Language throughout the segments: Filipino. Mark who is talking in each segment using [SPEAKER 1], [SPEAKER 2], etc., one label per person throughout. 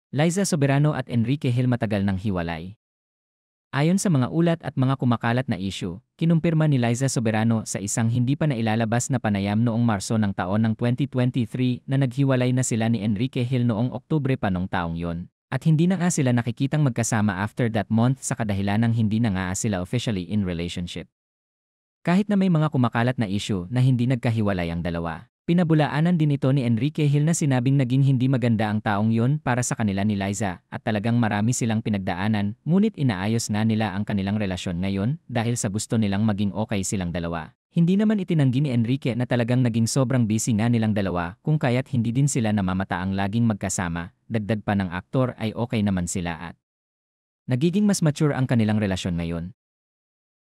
[SPEAKER 1] Liza Soberano at Enrique Hill matagal nang hiwalay. Ayon sa mga ulat at mga kumakalat na issue, kinumpirma ni Liza Soberano sa isang hindi pa nailalabas na panayam noong Marso ng taon ng 2023 na naghiwalay na sila ni Enrique Hill noong Oktubre pa nung taong yon. At hindi na nga sila nakikitang magkasama after that month sa kadahilanang hindi na nga sila officially in relationship. Kahit na may mga kumakalat na issue na hindi nagkahiwalay ang dalawa, pinabulaanan din ito ni Enrique Hill na sinabing naging hindi maganda ang taong yon para sa kanila ni Liza at talagang marami silang pinagdaanan, ngunit inaayos nga nila ang kanilang relasyon ngayon dahil sa gusto nilang maging okay silang dalawa. Hindi naman itinanggi ni Enrique na talagang naging sobrang busy nga nilang dalawa kung kaya't hindi din sila namamataang laging magkasama, dagdag pa ng aktor ay okay naman sila at nagiging mas mature ang kanilang relasyon ngayon.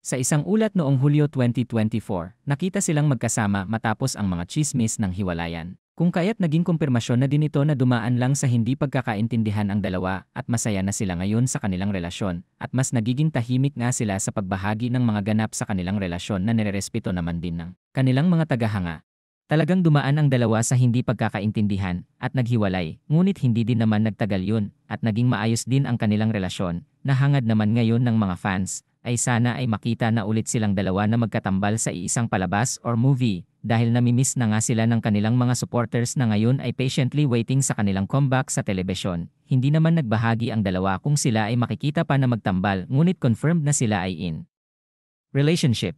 [SPEAKER 1] Sa isang ulat noong Hulyo 2024, nakita silang magkasama matapos ang mga tsismis ng hiwalayan. Kung kaya't naging kumpirmasyon na din ito na dumaan lang sa hindi pagkakaintindihan ang dalawa at masaya na sila ngayon sa kanilang relasyon at mas nagiging tahimik nga sila sa pagbahagi ng mga ganap sa kanilang relasyon na nirerespeto naman din ng kanilang mga tagahanga. Talagang dumaan ang dalawa sa hindi pagkakaintindihan at naghiwalay, ngunit hindi din naman nagtagal yun at naging maayos din ang kanilang relasyon na hangad naman ngayon ng mga fans ay sana ay makita na ulit silang dalawa na magkatambal sa iisang palabas or movie dahil namimiss na nga sila ng kanilang mga supporters na ngayon ay patiently waiting sa kanilang comeback sa telebisyon. Hindi naman nagbahagi ang dalawa kung sila ay makikita pa na magtambal ngunit confirmed na sila ay in relationship.